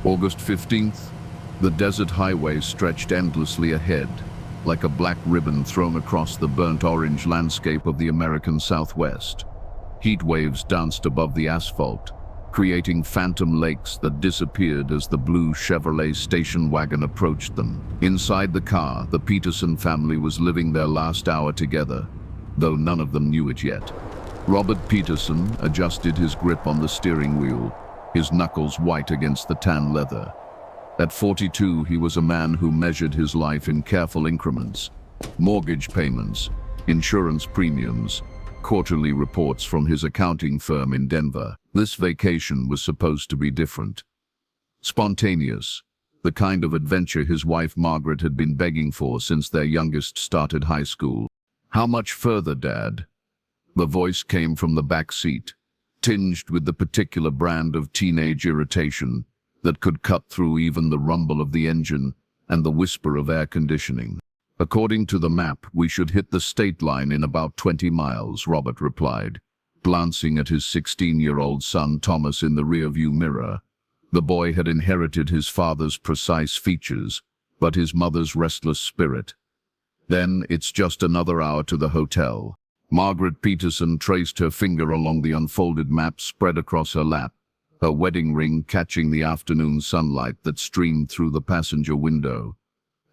August 15th, the desert highway stretched endlessly ahead, like a black ribbon thrown across the burnt orange landscape of the American Southwest. Heat waves danced above the asphalt, creating phantom lakes that disappeared as the blue Chevrolet station wagon approached them. Inside the car, the Peterson family was living their last hour together, though none of them knew it yet. Robert Peterson adjusted his grip on the steering wheel, his knuckles white against the tan leather. At 42, he was a man who measured his life in careful increments. Mortgage payments, insurance premiums, quarterly reports from his accounting firm in Denver. This vacation was supposed to be different. Spontaneous, the kind of adventure his wife Margaret had been begging for since their youngest started high school. "How much further, Dad?" The voice came from the back seat, tinged with the particular brand of teenage irritation that could cut through even the rumble of the engine and the whisper of air conditioning. "According to the map, we should hit the state line in about 20 miles, Robert replied, glancing at his 16-year-old son Thomas in the rearview mirror. The boy had inherited his father's precise features, but his mother's restless spirit. "Then it's just another hour to the hotel." Margaret Peterson traced her finger along the unfolded map spread across her lap, her wedding ring catching the afternoon sunlight that streamed through the passenger window.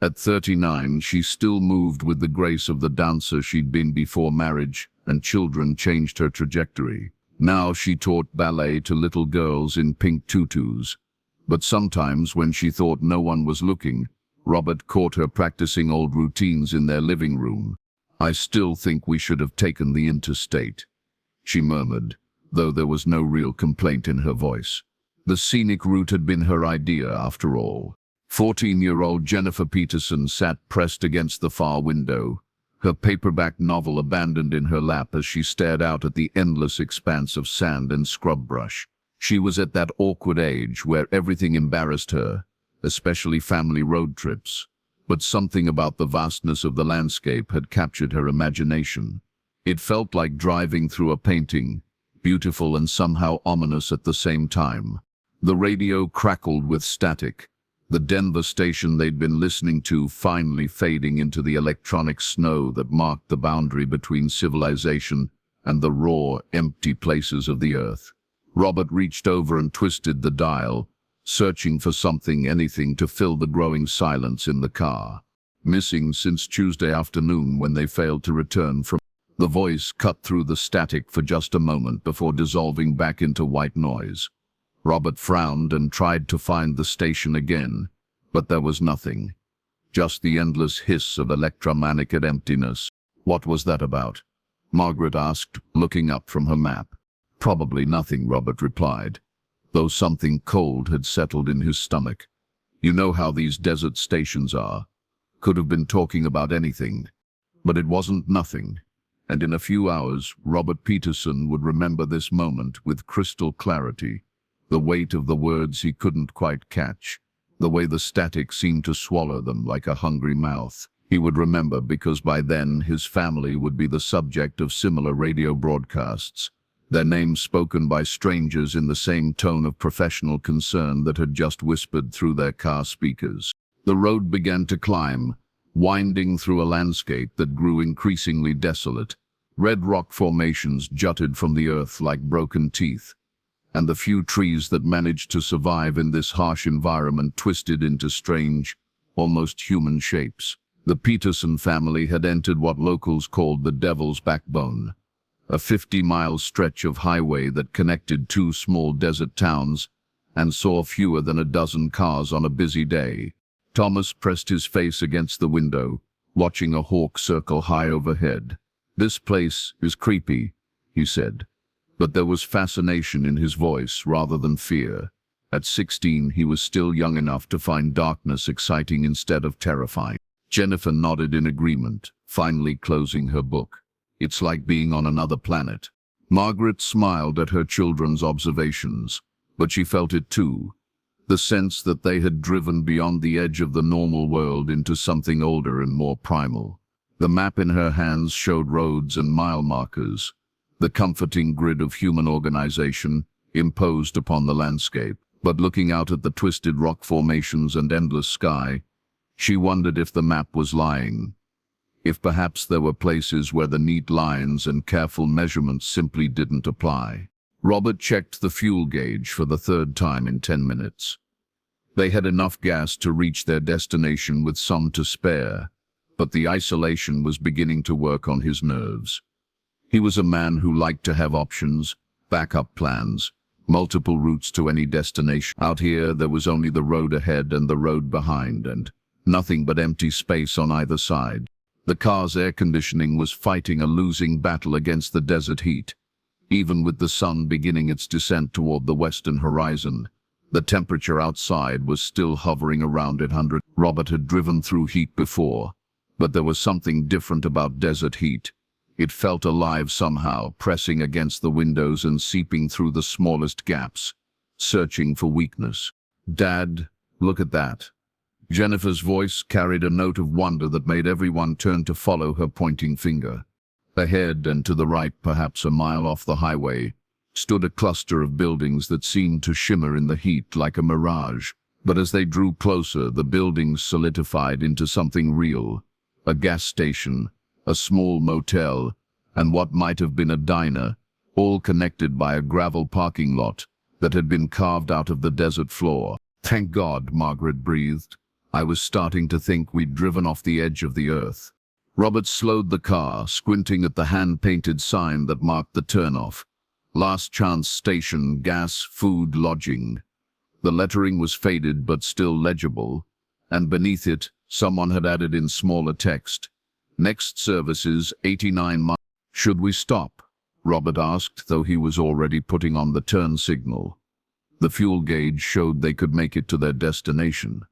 At 39, she still moved with the grace of the dancer she'd been before marriage and children changed her trajectory. Now she taught ballet to little girls in pink tutus. But sometimes, when she thought no one was looking, Robert caught her practicing old routines in their living room. "I still think we should have taken the interstate," she murmured, though there was no real complaint in her voice. The scenic route had been her idea, after all. 14-year-old Jennifer Peterson sat pressed against the far window, her paperback novel abandoned in her lap as she stared out at the endless expanse of sand and scrub brush. She was at that awkward age where everything embarrassed her, especially family road trips. But something about the vastness of the landscape had captured her imagination. It felt like driving through a painting, beautiful and somehow ominous at the same time. The radio crackled with static, the Denver station they'd been listening to finally fading into the electronic snow that marked the boundary between civilization and the raw, empty places of the earth. Robert reached over and twisted the dial, searching for anything to fill the growing silence in the car. "Missing since Tuesday afternoon when they failed to return from..." The voice cut through the static for just a moment before dissolving back into white noise. Robert frowned and tried to find the station again, but there was nothing. Just the endless hiss of electromagnetic emptiness. "What was that about?" Margaret asked, looking up from her map. "Probably nothing," Robert replied, though something cold had settled in his stomach. "You know how these desert stations are. Could have been talking about anything. But it wasn't nothing." And in a few hours, Robert Peterson would remember this moment with crystal clarity. The weight of the words he couldn't quite catch, the way the static seemed to swallow them like a hungry mouth. He would remember because by then his family would be the subject of similar radio broadcasts, their names spoken by strangers in the same tone of professional concern that had just whispered through their car speakers. The road began to climb, winding through a landscape that grew increasingly desolate. Red rock formations jutted from the earth like broken teeth, and the few trees that managed to survive in this harsh environment twisted into strange, almost human shapes. The Peterson family had entered what locals called the Devil's Backbone, a 50-mile stretch of highway that connected two small desert towns and saw fewer than a dozen cars on a busy day. Thomas pressed his face against the window, watching a hawk circle high overhead. "This place is creepy," he said, but there was fascination in his voice rather than fear. At 16, he was still young enough to find darkness exciting instead of terrifying. Jennifer nodded in agreement, finally closing her book. "It's like being on another planet." Margaret smiled at her children's observations, but she felt it too, the sense that they had driven beyond the edge of the normal world into something older and more primal. The map in her hands showed roads and mile markers, the comforting grid of human organization imposed upon the landscape. But looking out at the twisted rock formations and endless sky, she wondered if the map was lying. If perhaps there were places where the neat lines and careful measurements simply didn't apply. Robert checked the fuel gauge for the third time in 10 minutes. They had enough gas to reach their destination with some to spare, but the isolation was beginning to work on his nerves. He was a man who liked to have options, backup plans, multiple routes to any destination. Out here, there was only the road ahead and the road behind, and nothing but empty space on either side. The car's air conditioning was fighting a losing battle against the desert heat. Even with the sun beginning its descent toward the western horizon, the temperature outside was still hovering around 100. Robert had driven through heat before, but there was something different about desert heat. It felt alive somehow, pressing against the windows and seeping through the smallest gaps, searching for weakness. "Dad, look at that." Jennifer's voice carried a note of wonder that made everyone turn to follow her pointing finger. Ahead and to the right, perhaps a mile off the highway, stood a cluster of buildings that seemed to shimmer in the heat like a mirage. But as they drew closer, the buildings solidified into something real. A gas station, a small motel, and what might have been a diner, all connected by a gravel parking lot that had been carved out of the desert floor. "Thank God," Margaret breathed. "I was starting to think we'd driven off the edge of the earth." Robert slowed the car, squinting at the hand-painted sign that marked the turnoff. "Last Chance Station, Gas, Food, Lodging." The lettering was faded but still legible, and beneath it, someone had added in smaller text, "Next services, 89 miles." "Should we stop?" Robert asked, though he was already putting on the turn signal. The fuel gauge showed they could make it to their destination,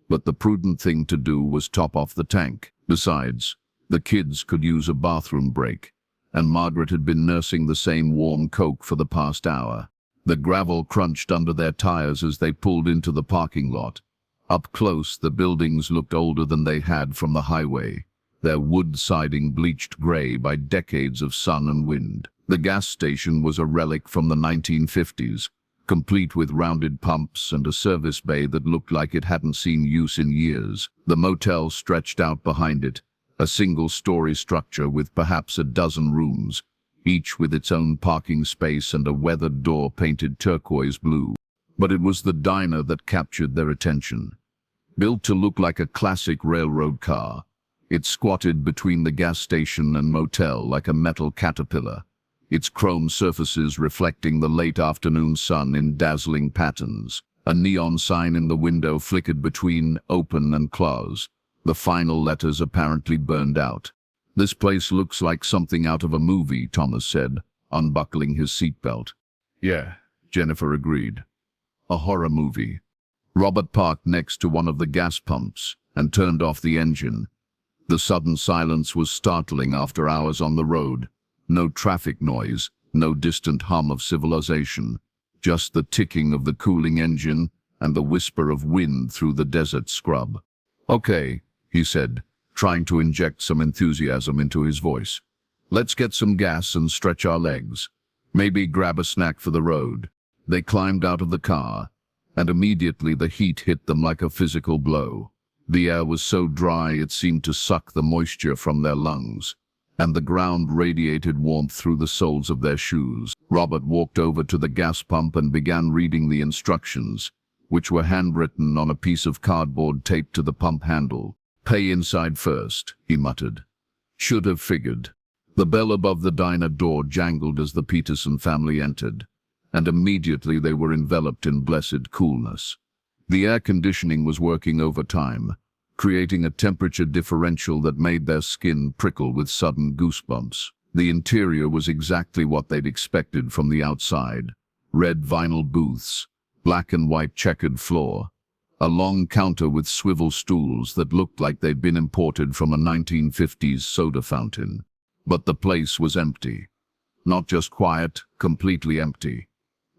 but the prudent thing to do was top off the tank. Besides, the kids could use a bathroom break, and Margaret had been nursing the same warm Coke for the past hour. The gravel crunched under their tires as they pulled into the parking lot. Up close, the buildings looked older than they had from the highway, their wood siding bleached gray by decades of sun and wind. The gas station was a relic from the 1950s, complete with rounded pumps and a service bay that looked like it hadn't seen use in years. The motel stretched out behind it, a single-story structure with perhaps a dozen rooms, each with its own parking space and a weathered door painted turquoise blue. But it was the diner that captured their attention. Built to look like a classic railroad car, it squatted between the gas station and motel like a metal caterpillar, its chrome surfaces reflecting the late afternoon sun in dazzling patterns. A neon sign in the window flickered between open and close, the final letters apparently burned out. "This place looks like something out of a movie," Thomas said, unbuckling his seatbelt. "Yeah," Jennifer agreed. "A horror movie." Robert parked next to one of the gas pumps and turned off the engine. The sudden silence was startling after hours on the road. No traffic noise, no distant hum of civilization, just the ticking of the cooling engine and the whisper of wind through the desert scrub. "Okay," he said, trying to inject some enthusiasm into his voice. "Let's get some gas and stretch our legs. Maybe grab a snack for the road." They climbed out of the car, and immediately the heat hit them like a physical blow. The air was so dry it seemed to suck the moisture from their lungs, and the ground radiated warmth through the soles of their shoes. Robert walked over to the gas pump and began reading the instructions, which were handwritten on a piece of cardboard taped to the pump handle. "Pay inside first," he muttered. "Should have figured." The bell above the diner door jangled as the Peterson family entered, and immediately they were enveloped in blessed coolness. The air conditioning was working overtime, creating a temperature differential that made their skin prickle with sudden goosebumps. The interior was exactly what they'd expected from the outside. Red vinyl booths, black and white checkered floor, a long counter with swivel stools that looked like they'd been imported from a 1950s soda fountain. But the place was empty. Not just quiet, completely empty.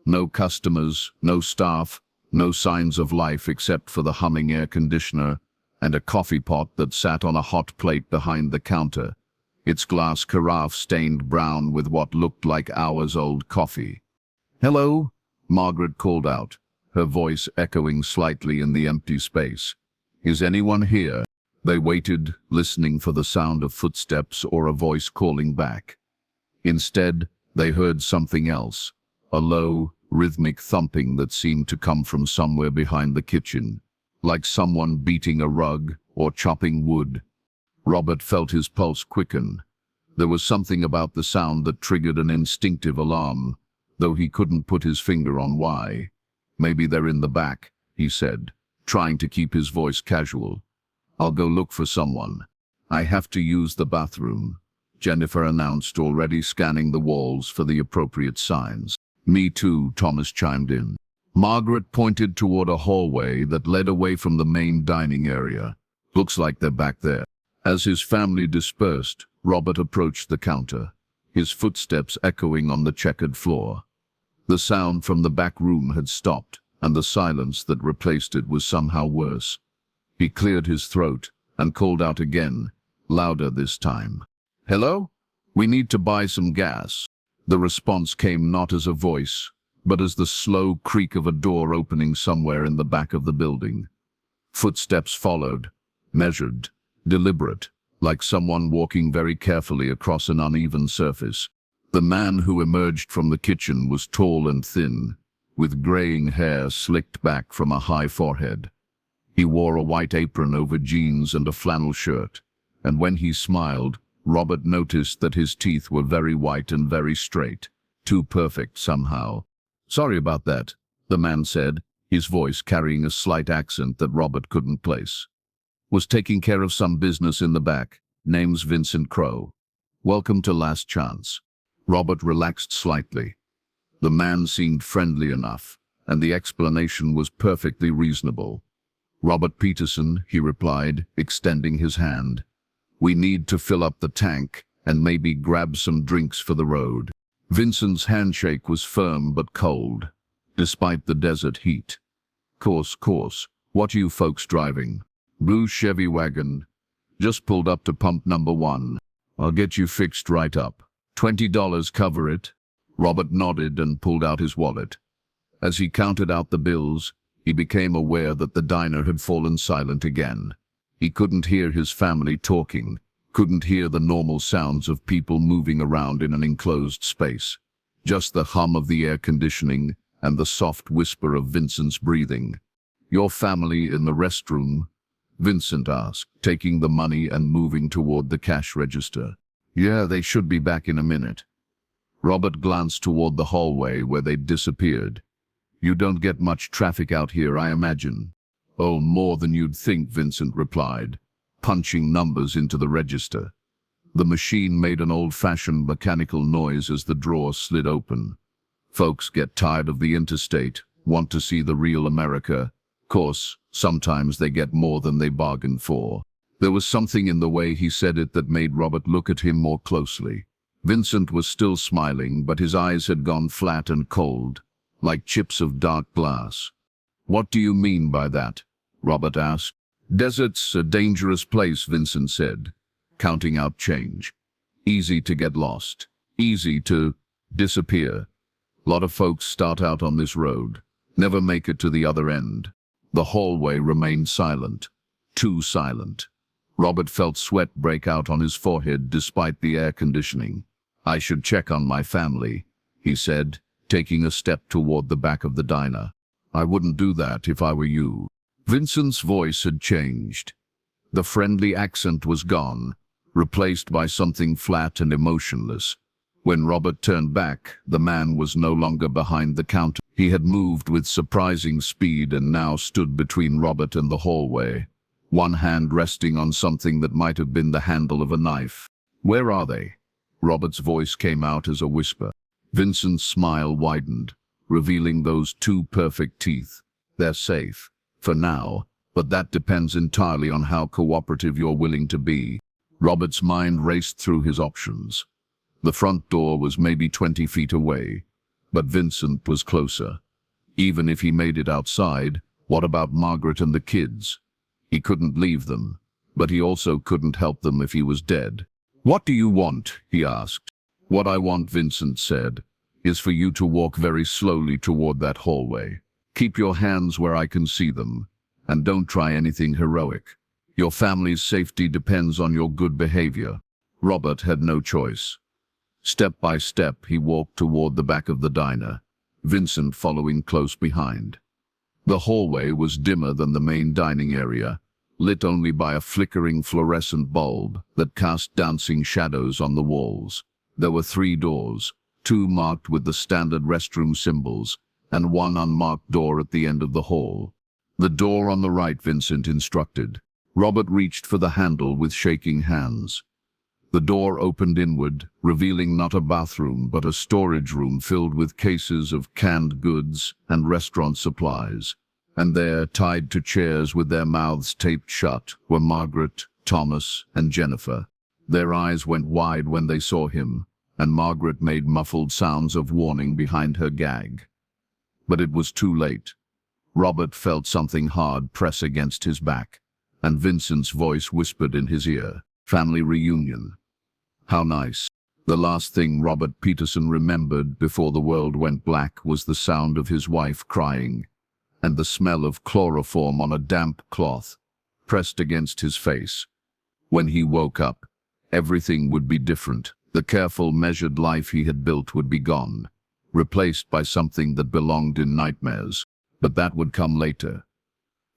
No customers, no staff, no signs of life except for the humming air conditioner and a coffee pot that sat on a hot plate behind the counter, its glass carafe stained brown with what looked like hours-old coffee. "Hello," Margaret called out, her voice echoing slightly in the empty space. "Is anyone here?" They waited, listening for the sound of footsteps or a voice calling back. Instead, they heard something else, a low, rhythmic thumping that seemed to come from somewhere behind the kitchen, like someone beating a rug or chopping wood. Robert felt his pulse quicken. There was something about the sound that triggered an instinctive alarm, though he couldn't put his finger on why. "Maybe they're in the back," he said, trying to keep his voice casual. "I'll go look for someone. I have to use the bathroom," Jennifer announced, already scanning the walls for the appropriate signs. "Me too," Thomas chimed in. Margaret pointed toward a hallway that led away from the main dining area. "Looks like they're back there." As his family dispersed, Robert approached the counter, his footsteps echoing on the checkered floor. The sound from the back room had stopped, and the silence that replaced it was somehow worse. He cleared his throat and called out again, louder this time. "Hello? We need to buy some gas." The response came not as a voice, but as the slow creak of a door opening somewhere in the back of the building. Footsteps followed, measured, deliberate, like someone walking very carefully across an uneven surface. The man who emerged from the kitchen was tall and thin, with graying hair slicked back from a high forehead. He wore a white apron over jeans and a flannel shirt, and when he smiled, Robert noticed that his teeth were very white and very straight, too perfect somehow. "Sorry about that," the man said, his voice carrying a slight accent that Robert couldn't place. "Was taking care of some business in the back. Name's Vincent Crowe. Welcome to Last Chance." Robert relaxed slightly. The man seemed friendly enough, and the explanation was perfectly reasonable. "Robert Peterson," he replied, extending his hand. "We need to fill up the tank and maybe grab some drinks for the road." Vincent's handshake was firm but cold, despite the desert heat. Course. What are you folks driving?" "Blue Chevy wagon. Just pulled up to pump number 1. I'll get you fixed right up. $20 cover it?" Robert nodded and pulled out his wallet. As he counted out the bills, he became aware that the diner had fallen silent again. He couldn't hear his family talking, couldn't hear the normal sounds of people moving around in an enclosed space. Just the hum of the air conditioning and the soft whisper of Vincent's breathing. "Your family in the restroom?" Vincent asked, taking the money and moving toward the cash register. "Yeah, they should be back in a minute." Robert glanced toward the hallway where they'd disappeared. "You don't get much traffic out here, I imagine." "Oh, more than you'd think," Vincent replied, punching numbers into the register. The machine made an old-fashioned mechanical noise as the drawer slid open. "Folks get tired of the interstate, want to see the real America. Course, sometimes they get more than they bargained for." There was something in the way he said it that made Robert look at him more closely. Vincent was still smiling, but his eyes had gone flat and cold, like chips of dark glass. "What do you mean by that?" Robert asked. "Desert's a dangerous place," Vincent said, counting out change. "Easy to get lost. Easy to disappear. Lot of folks start out on this road, never make it to the other end." The hallway remained silent. Too silent. Robert felt sweat break out on his forehead despite the air conditioning. "I should check on my family," he said, taking a step toward the back of the diner. "I wouldn't do that if I were you." Vincent's voice had changed. The friendly accent was gone, replaced by something flat and emotionless. When Robert turned back, the man was no longer behind the counter. He had moved with surprising speed and now stood between Robert and the hallway, one hand resting on something that might have been the handle of a knife. "Where are they?" Robert's voice came out as a whisper. Vincent's smile widened, revealing those two perfect teeth. "They're safe, for now, but that depends entirely on how cooperative you're willing to be." Robert's mind raced through his options. The front door was maybe 20 feet away, but Vincent was closer. Even if he made it outside, what about Margaret and the kids? He couldn't leave them, but he also couldn't help them if he was dead. "What do you want?" he asked. "What I want," Vincent said, "is for you to walk very slowly toward that hallway. Keep your hands where I can see them, and don't try anything heroic. Your family's safety depends on your good behavior." Robert had no choice. Step by step, he walked toward the back of the diner, Vincent following close behind. The hallway was dimmer than the main dining area, lit only by a flickering fluorescent bulb that cast dancing shadows on the walls. There were 3 doors, 2 marked with the standard restroom symbols, and 1 unmarked door at the end of the hall. "The door on the right," Vincent instructed. Robert reached for the handle with shaking hands. The door opened inward, revealing not a bathroom but a storage room filled with cases of canned goods and restaurant supplies. And there, tied to chairs with their mouths taped shut, were Margaret, Thomas, and Jennifer. Their eyes went wide when they saw him, and Margaret made muffled sounds of warning behind her gag. But it was too late. Robert felt something hard press against his back, and Vincent's voice whispered in his ear, "Family reunion." How nice. The last thing Robert Peterson remembered before the world went black was the sound of his wife crying, and the smell of chloroform on a damp cloth pressed against his face. When he woke up, everything would be different. The careful, measured life he had built would be gone, replaced by something that belonged in nightmares. But that would come later.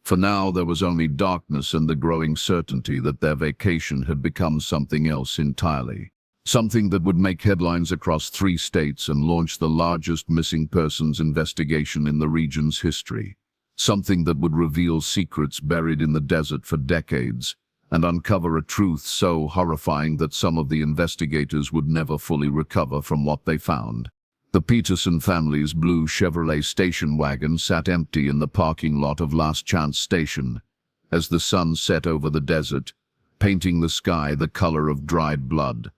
For now, there was only darkness and the growing certainty that their vacation had become something else entirely. Something that would make headlines across 3 states and launch the largest missing persons investigation in the region's history. Something that would reveal secrets buried in the desert for decades and uncover a truth so horrifying that some of the investigators would never fully recover from what they found. The Peterson family's blue Chevrolet station wagon sat empty in the parking lot of Last Chance Station as the sun set over the desert, painting the sky the color of dried blood.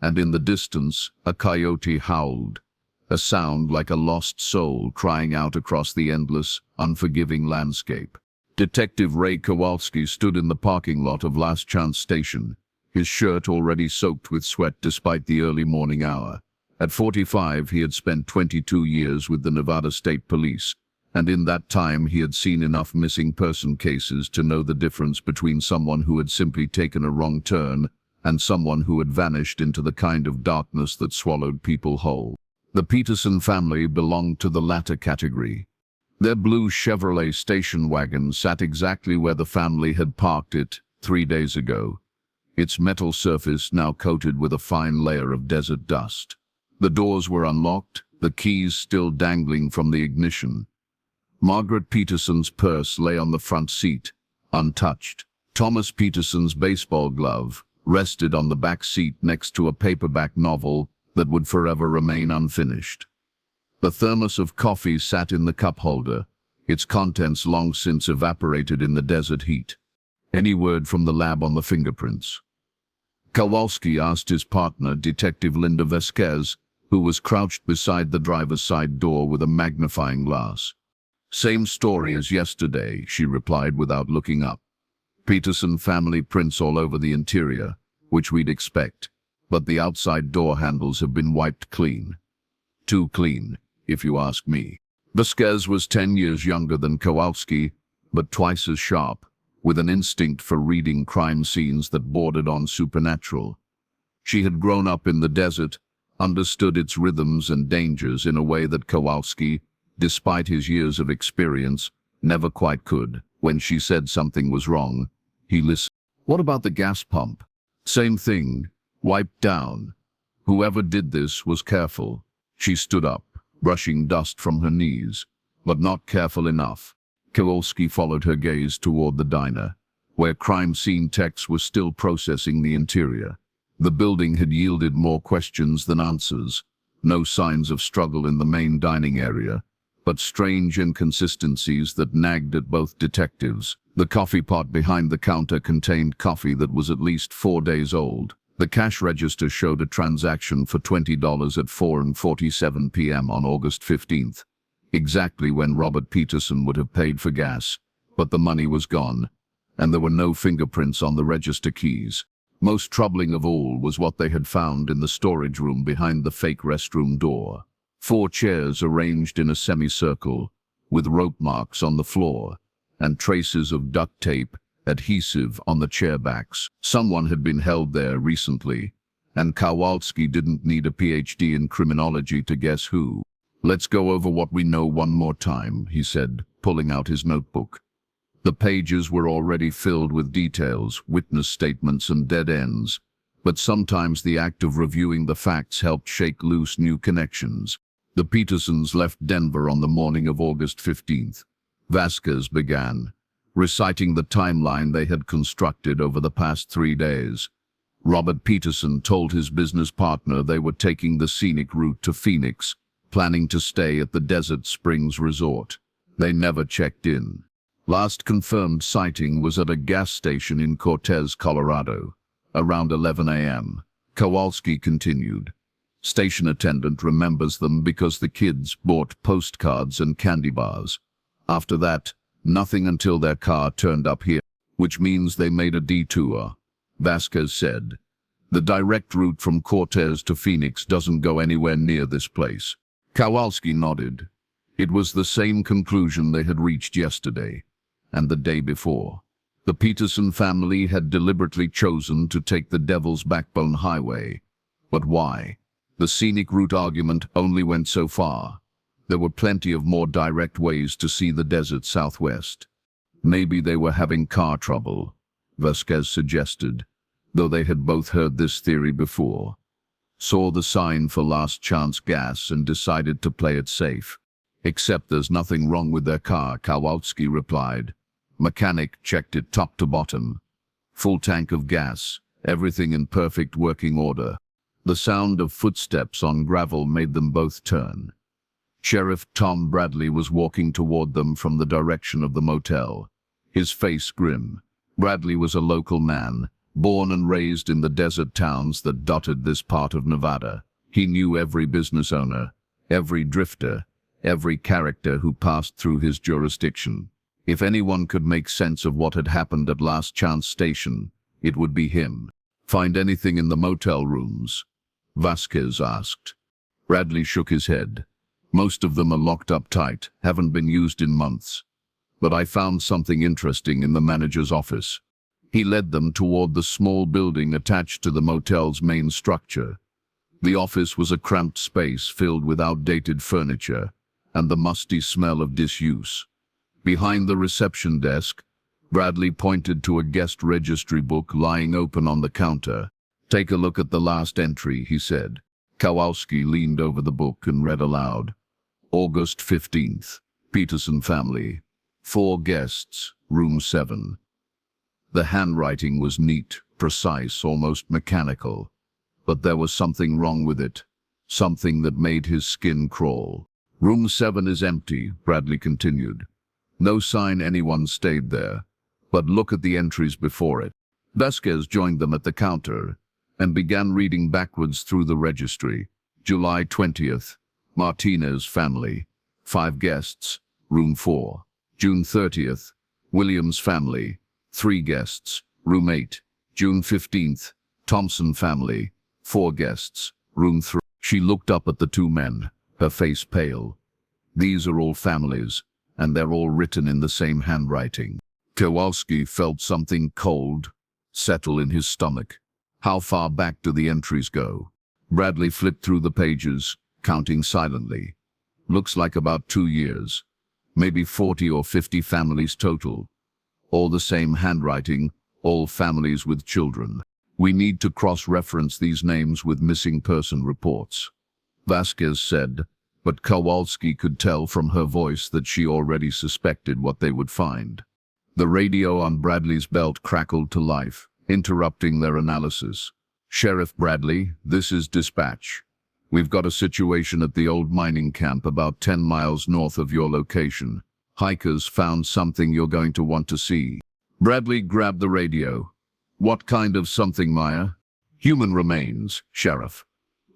And in the distance, a coyote howled, a sound like a lost soul crying out across the endless, unforgiving landscape. Detective Ray Kowalski stood in the parking lot of Last Chance Station, his shirt already soaked with sweat despite the early morning hour. At 45, he had spent 22 years with the Nevada State Police, and in that time he had seen enough missing person cases to know the difference between someone who had simply taken a wrong turn and someone who had vanished into the kind of darkness that swallowed people whole. The Peterson family belonged to the latter category. Their blue Chevrolet station wagon sat exactly where the family had parked it 3 days ago, its metal surface now coated with a fine layer of desert dust. The doors were unlocked, the keys still dangling from the ignition. Margaret Peterson's purse lay on the front seat, untouched. Thomas Peterson's baseball glove rested on the back seat next to a paperback novel that would forever remain unfinished. The thermos of coffee sat in the cup holder, its contents long since evaporated in the desert heat. Any word from the lab on the fingerprints? Kowalski asked his partner, Detective Linda Vasquez, who was crouched beside the driver's side door with a magnifying glass. "Same story as yesterday," she replied without looking up. "Peterson family prints all over the interior, which we'd expect, but the outside door handles have been wiped clean. Too clean, if you ask me." Vasquez was 10 years younger than Kowalski, but twice as sharp, with an instinct for reading crime scenes that bordered on supernatural. She had grown up in the desert, understood its rhythms and dangers in a way that Kowalski, despite his years of experience, never quite could. When she said something was wrong, he listened. "What about the gas pump?" "Same thing, wiped down. Whoever did this was careful." She stood up, brushing dust from her knees, but not careful enough. Kowalski followed her gaze toward the diner, where crime scene techs were still processing the interior. The building had yielded more questions than answers. No signs of struggle in the main dining area, but strange inconsistencies that nagged at both detectives. The coffee pot behind the counter contained coffee that was at least 4 days old. The cash register showed a transaction for $20 at 4:47 p.m. on August 15th, exactly when Robert Peterson would have paid for gas, but the money was gone, and there were no fingerprints on the register keys. Most troubling of all was what they had found in the storage room behind the fake restroom door. 4 chairs arranged in a semicircle, with rope marks on the floor and traces of duct tape, adhesive on the chair backs. Someone had been held there recently, and Kowalski didn't need a PhD in criminology to guess who. "Let's go over what we know one more time," he said, pulling out his notebook. The pages were already filled with details, witness statements, and dead ends, but sometimes the act of reviewing the facts helped shake loose new connections. The Petersons left Denver on the morning of August 15th. Vasquez began, reciting the timeline they had constructed over the past 3 days. Robert Peterson told his business partner they were taking the scenic route to Phoenix, planning to stay at the Desert Springs Resort. They never checked in. Last confirmed sighting was at a gas station in Cortez, Colorado, around 11 a.m. Kowalski continued. Station attendant remembers them because the kids bought postcards and candy bars. After that, nothing until their car turned up here, which means they made a detour, Vasquez said. The direct route from Cortez to Phoenix doesn't go anywhere near this place. Kowalski nodded. It was the same conclusion they had reached yesterday and the day before. The Peterson family had deliberately chosen to take the Devil's Backbone Highway. But why? The scenic route argument only went so far. There were plenty of more direct ways to see the desert southwest. Maybe they were having car trouble, Vasquez suggested, though they had both heard this theory before. Saw the sign for last chance gas and decided to play it safe. Except there's nothing wrong with their car, Kowalski replied. Mechanic checked it top to bottom. Full tank of gas, everything in perfect working order. The sound of footsteps on gravel made them both turn. Sheriff Tom Bradley was walking toward them from the direction of the motel, his face grim. Bradley was a local man, born and raised in the desert towns that dotted this part of Nevada. He knew every business owner, every drifter, every character who passed through his jurisdiction. If anyone could make sense of what had happened at Last Chance Station, it would be him. "Find anything in the motel rooms?" Vasquez asked. Bradley shook his head. "Most of them are locked up tight, haven't been used in months. But I found something interesting in the manager's office." He led them toward the small building attached to the motel's main structure. The office was a cramped space filled with outdated furniture and the musty smell of disuse. Behind the reception desk, Bradley pointed to a guest registry book lying open on the counter. "Take a look at the last entry," he said. Kowalski leaned over the book and read aloud. August 15th, Peterson family. 4 guests, room 7. The handwriting was neat, precise, almost mechanical. But there was something wrong with it, something that made his skin crawl. "Room 7 is empty," Bradley continued. "No sign anyone stayed there, but look at the entries before it." Vasquez joined them at the counter and began reading backwards through the registry. July 20th, Martinez family, 5 guests, room 4. June 30th, Williams family, 3 guests, room 8. June 15th, Thompson family, 4 guests, room 3. She looked up at the 2 men, her face pale. These are all families, and they're all written in the same handwriting. Kowalski felt something cold settle in his stomach. How far back do the entries go? Bradley flipped through the pages, counting silently. Looks like about 2 years. Maybe 40 or 50 families total. All the same handwriting, all families with children. "We need to cross-reference these names with missing person reports," Vasquez said, but Kowalski could tell from her voice that she already suspected what they would find. The radio on Bradley's belt crackled to life, interrupting their analysis. "Sheriff Bradley, this is dispatch. We've got a situation at the old mining camp about 10 miles north of your location. Hikers found something you're going to want to see." Bradley grabbed the radio. "What kind of something, Maya?" "Human remains, Sheriff.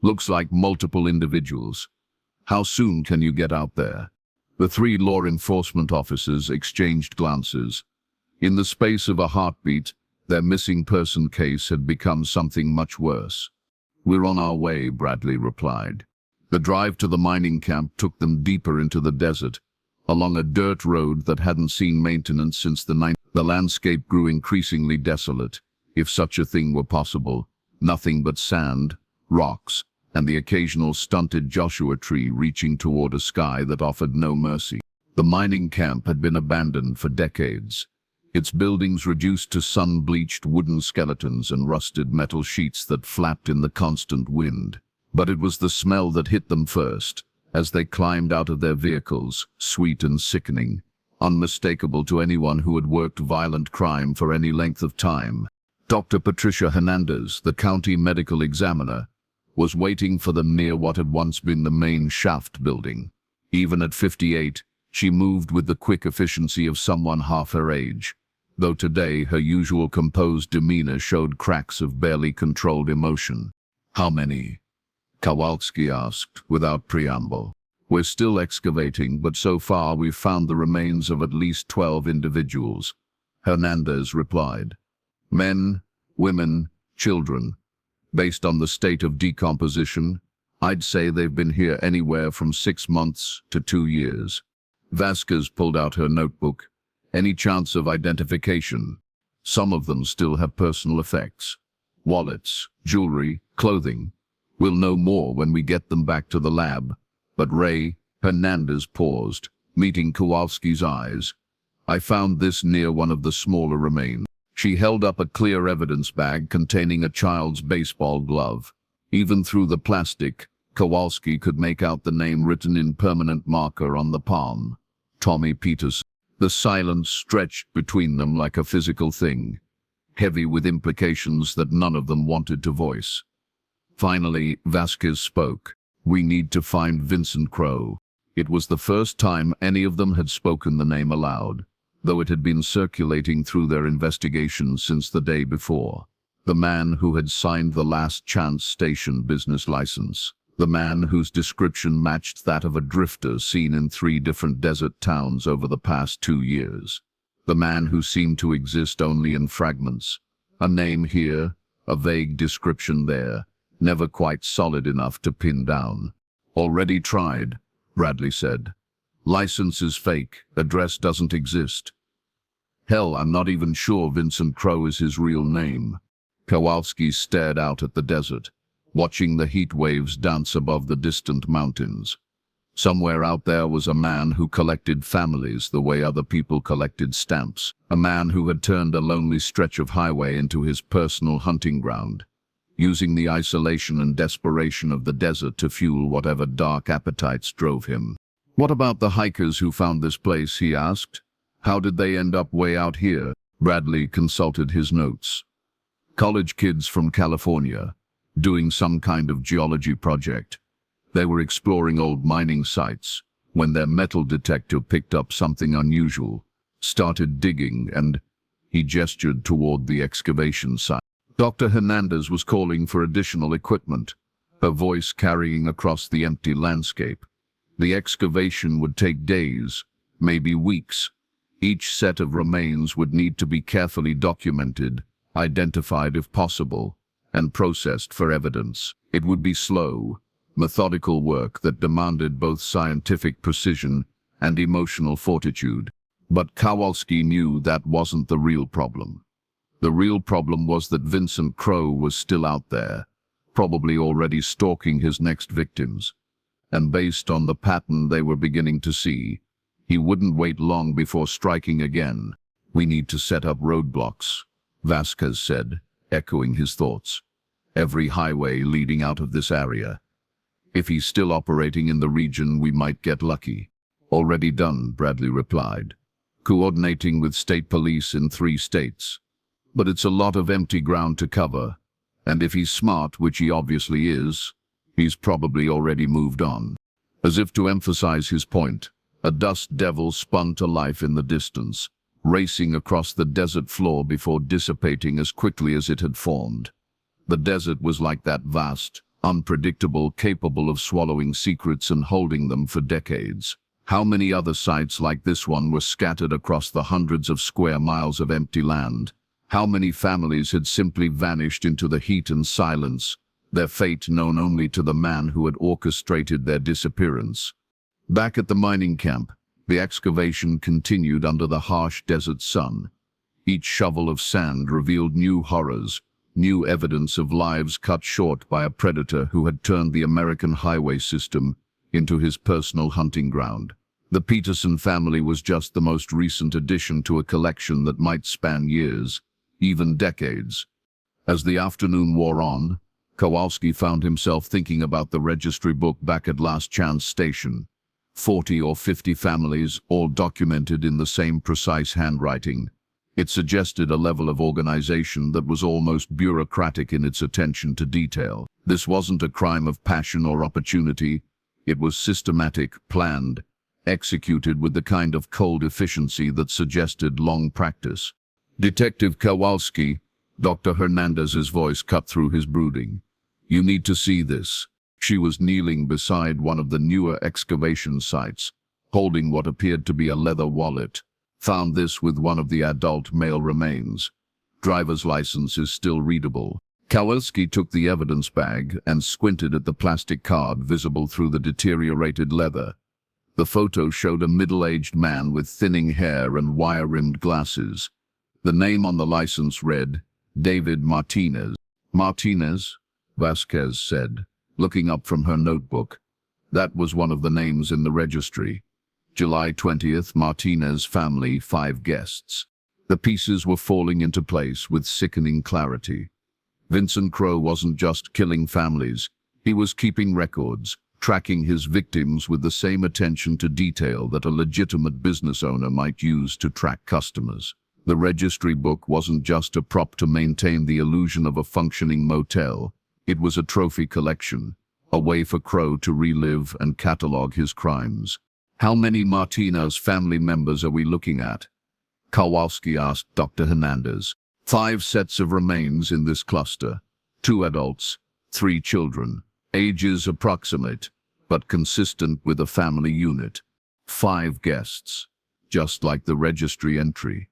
Looks like multiple individuals. How soon can you get out there?" The 3 law enforcement officers exchanged glances. In the space of a heartbeat, their missing person case had become something much worse. "We're on our way," Bradley replied. The drive to the mining camp took them deeper into the desert, along a dirt road that hadn't seen maintenance since the 90s. The landscape grew increasingly desolate, if such a thing were possible. Nothing but sand, rocks, and the occasional stunted Joshua tree reaching toward a sky that offered no mercy. The mining camp had been abandoned for decades, its buildings reduced to sun-bleached wooden skeletons and rusted metal sheets that flapped in the constant wind. But it was the smell that hit them first, as they climbed out of their vehicles, sweet and sickening, unmistakable to anyone who had worked violent crime for any length of time. Dr. Patricia Hernandez, the county medical examiner, was waiting for them near what had once been the main shaft building. Even at 58, she moved with the quick efficiency of someone half her age, though today her usual composed demeanor showed cracks of barely controlled emotion. "How many?" Kowalski asked, without preamble. "We're still excavating, but so far we've found the remains of at least 12 individuals," Hernandez replied. "Men, women, children. Based on the state of decomposition, I'd say they've been here anywhere from 6 months to 2 years. Vasquez pulled out her notebook. "Any chance of identification?" "Some of them still have personal effects. Wallets, jewelry, clothing. We'll know more when we get them back to the lab." "But Ray," Hernandez paused, meeting Kowalski's eyes. "I found this near one of the smaller remains." She held up a clear evidence bag containing a child's baseball glove. Even through the plastic, Kowalski could make out the name written in permanent marker on the palm. Tommy Peterson. The silence stretched between them like a physical thing, heavy with implications that none of them wanted to voice. Finally, Vasquez spoke. "We need to find Vincent Crowe." It was the first time any of them had spoken the name aloud, though it had been circulating through their investigations since the day before. The man who had signed the Last Chance Station business license. The man whose description matched that of a drifter seen in 3 different desert towns over the past 2 years. The man who seemed to exist only in fragments. A name here, a vague description there, never quite solid enough to pin down. "Already tried," Bradley said. "License is fake, address doesn't exist. Hell, I'm not even sure Vincent Crowe is his real name." Kowalski stared out at the desert, watching the heat waves dance above the distant mountains. Somewhere out there was a man who collected families the way other people collected stamps. A man who had turned a lonely stretch of highway into his personal hunting ground, using the isolation and desperation of the desert to fuel whatever dark appetites drove him. "What about the hikers who found this place?" he asked. "How did they end up way out here?" Bradley consulted his notes. "College kids from California, doing some kind of geology project. They were exploring old mining sites when their metal detector picked up something unusual, started digging, and..." He gestured toward the excavation site. Dr. Hernandez was calling for additional equipment, her voice carrying across the empty landscape. The excavation would take days, maybe weeks. Each set of remains would need to be carefully documented, identified if possible, and processed for evidence. It would be slow, methodical work that demanded both scientific precision and emotional fortitude. But Kowalski knew that wasn't the real problem. The real problem was that Vincent Crowe was still out there, probably already stalking his next victims. And based on the pattern they were beginning to see, he wouldn't wait long before striking again. "We need to set up roadblocks," Vasquez said, echoing his thoughts. "Every highway leading out of this area. If he's still operating in the region, we might get lucky." "Already done," Bradley replied. "Coordinating with state police in 3 states. But it's a lot of empty ground to cover, and if he's smart, which he obviously is, he's probably already moved on." As if to emphasize his point, a dust devil spun to life in the distance, racing across the desert floor before dissipating as quickly as it had formed. The desert was like that, vast, unpredictable, capable of swallowing secrets and holding them for decades. How many other sites like this one were scattered across the hundreds of square miles of empty land? How many families had simply vanished into the heat and silence, their fate known only to the man who had orchestrated their disappearance? Back at the mining camp, The excavation continued under the harsh desert sun. Each shovel of sand revealed new horrors, new evidence of lives cut short by a predator who had turned the American highway system into his personal hunting ground. The Peterson family was just the most recent addition to a collection that might span years, even decades. As the afternoon wore on, Kowalski found himself thinking about the registry book back at Last Chance Station. 40 or 50 families, all documented in the same precise handwriting. It suggested a level of organization that was almost bureaucratic in its attention to detail. This wasn't a crime of passion or opportunity. It was systematic, planned, executed with the kind of cold efficiency that suggested long practice. Detective Kowalski, Dr. Hernandez's voice cut through his brooding. You need to see this. She was kneeling beside one of the newer excavation sites, holding what appeared to be a leather wallet. Found this with one of the adult male remains. Driver's license is still readable. Kowalski took the evidence bag and squinted at the plastic card visible through the deteriorated leather. The photo showed a middle-aged man with thinning hair and wire-rimmed glasses. The name on the license read, David Martinez. Martinez? Vasquez said, looking up from her notebook. That was one of the names in the registry. July 20th, Martinez family, 5 guests. The pieces were falling into place with sickening clarity. Vincent Crowe wasn't just killing families. He was keeping records, tracking his victims with the same attention to detail that a legitimate business owner might use to track customers. The registry book wasn't just a prop to maintain the illusion of a functioning motel. It was a trophy collection, a way for Crowe to relive and catalog his crimes. How many Martinez family members are we looking at? Kowalski asked Dr. Hernandez. 5 sets of remains in this cluster. 2 adults, 3 children. Ages approximate, but consistent with a family unit. 5 guests, just like the registry entry.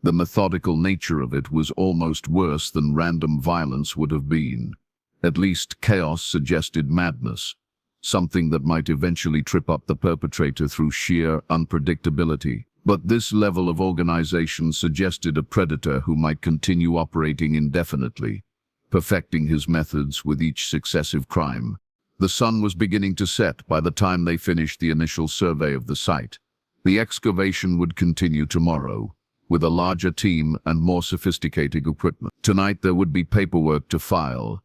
The methodical nature of it was almost worse than random violence would have been. At least chaos suggested madness, something that might eventually trip up the perpetrator through sheer unpredictability. But this level of organization suggested a predator who might continue operating indefinitely, perfecting his methods with each successive crime. The sun was beginning to set by the time they finished the initial survey of the site. The excavation would continue tomorrow, with a larger team and more sophisticated equipment. Tonight there would be paperwork to file,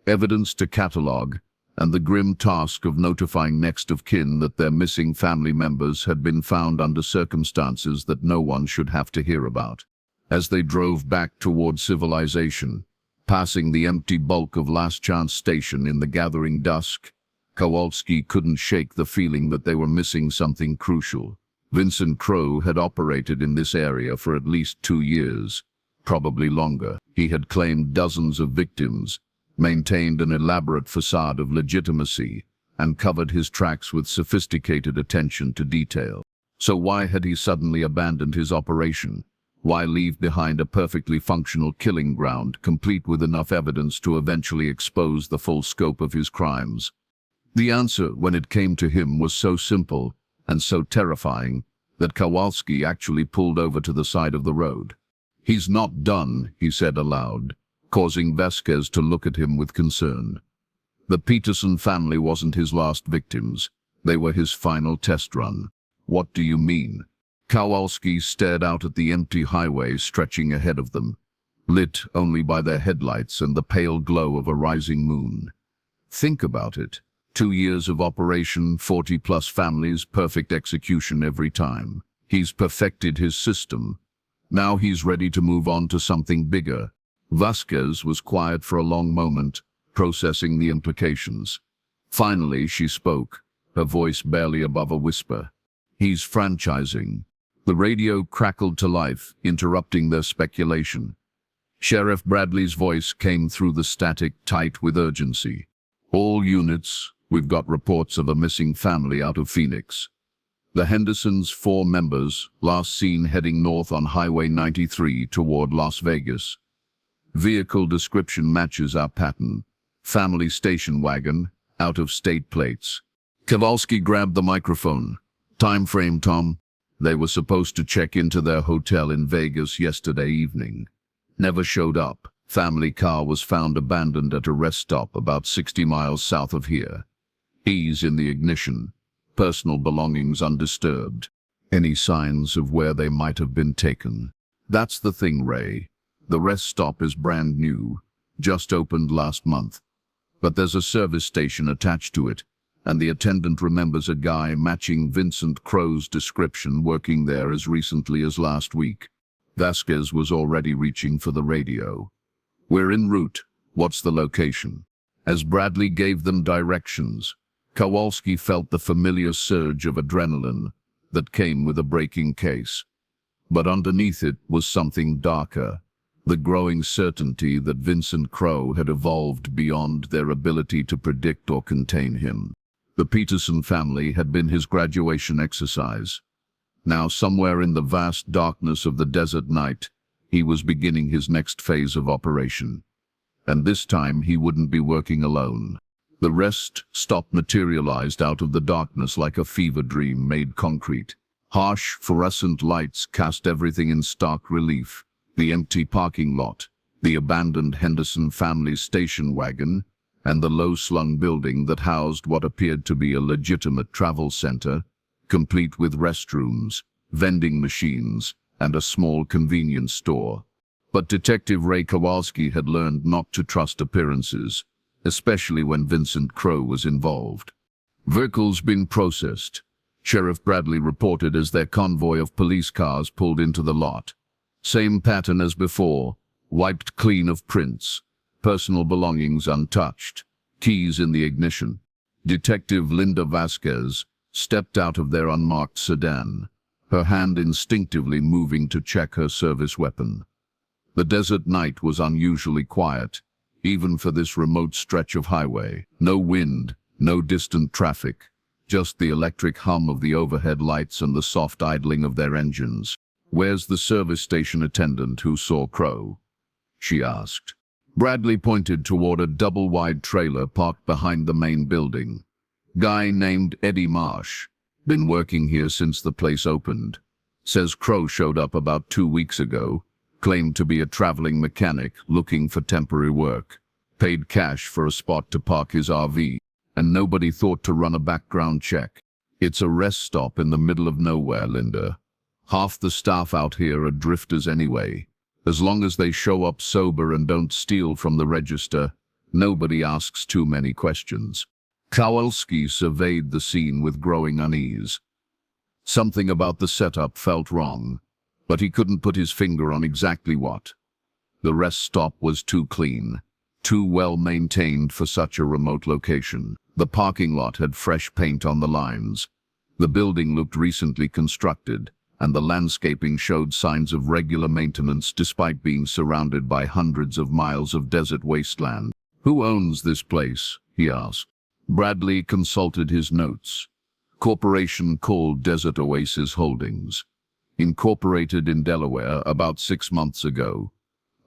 evidence to catalog, and the grim task of notifying next of kin that their missing family members had been found under circumstances that no one should have to hear about. As they drove back toward civilization, passing the empty bulk of Last Chance Station in the gathering dusk, Kowalski couldn't shake the feeling that they were missing something crucial. Vincent Crowe had operated in this area for at least 2 years, probably longer. He had claimed dozens of victims, maintained an elaborate facade of legitimacy, and covered his tracks with sophisticated attention to detail. So why had he suddenly abandoned his operation? Why leave behind a perfectly functional killing ground, complete with enough evidence to eventually expose the full scope of his crimes? The answer, when it came to him, was so simple and so terrifying that Kowalski actually pulled over to the side of the road. "He's not done," he said aloud, causing Vasquez to look at him with concern. The Peterson family wasn't his last victims. They were his final test run. "What do you mean?" Kowalski stared out at the empty highway stretching ahead of them, lit only by their headlights and the pale glow of a rising moon. Think about it. 2 years of operation, 40-plus families, perfect execution every time. He's perfected his system. Now he's ready to move on to something bigger. Vasquez was quiet for a long moment, processing the implications. Finally, she spoke, her voice barely above a whisper. "He's franchising." The radio crackled to life, interrupting their speculation. Sheriff Bradley's voice came through the static, tight with urgency. "All units, we've got reports of a missing family out of Phoenix. The Hendersons, 4 members, last seen heading north on Highway 93 toward Las Vegas. Vehicle description matches our pattern. Family station wagon, out-of-state plates." Kowalski grabbed the microphone. "Time frame, Tom?" They were supposed to check into their hotel in Vegas yesterday evening. Never showed up. Family car was found abandoned at a rest stop about 60 miles south of here. Keys in the ignition. Personal belongings undisturbed. Any signs of where they might have been taken? That's the thing, Ray. The rest stop is brand new, just opened last month. But there's a service station attached to it, and the attendant remembers a guy matching Vincent Crow's description working there as recently as last week. Vasquez was already reaching for the radio. "We're en route. What's the location?" As Bradley gave them directions, Kowalski felt the familiar surge of adrenaline that came with a breaking case. But underneath it was something darker, the growing certainty that Vincent Crow had evolved beyond their ability to predict or contain him. The Peterson family had been his graduation exercise. Now, somewhere in the vast darkness of the desert night, he was beginning his next phase of operation. And this time he wouldn't be working alone. The rest stop materialized out of the darkness like a fever dream made concrete. Harsh, fluorescent lights cast everything in stark relief. The empty parking lot, the abandoned Henderson family station wagon, and the low-slung building that housed what appeared to be a legitimate travel center, complete with restrooms, vending machines, and a small convenience store. But Detective Ray Kowalski had learned not to trust appearances, especially when Vincent Crow was involved. "Vehicles been processed," Sheriff Bradley reported as their convoy of police cars pulled into the lot. Same pattern as before, wiped clean of prints, personal belongings untouched, keys in the ignition. Detective Linda Vasquez stepped out of their unmarked sedan, her hand instinctively moving to check her service weapon. The desert night was unusually quiet, even for this remote stretch of highway. No wind, no distant traffic, just the electric hum of the overhead lights and the soft idling of their engines. "Where's the service station attendant who saw Crow?" she asked. Bradley pointed toward a double-wide trailer parked behind the main building. "Guy named Eddie Marsh. Been working here since the place opened. Says Crow showed up about 2 weeks ago. Claimed to be a traveling mechanic looking for temporary work. Paid cash for a spot to park his RV, and nobody thought to run a background check. It's a rest stop in the middle of nowhere, Linda. Half the staff out here are drifters anyway. As long as they show up sober and don't steal from the register, nobody asks too many questions." Kowalski surveyed the scene with growing unease. Something about the setup felt wrong, but he couldn't put his finger on exactly what. The rest stop was too clean, too well maintained for such a remote location. The parking lot had fresh paint on the lines. The building looked recently constructed, and the landscaping showed signs of regular maintenance despite being surrounded by hundreds of miles of desert wasteland. "Who owns this place?" he asked. Bradley consulted his notes. "Corporation called Desert Oasis Holdings. Incorporated in Delaware about 6 months ago.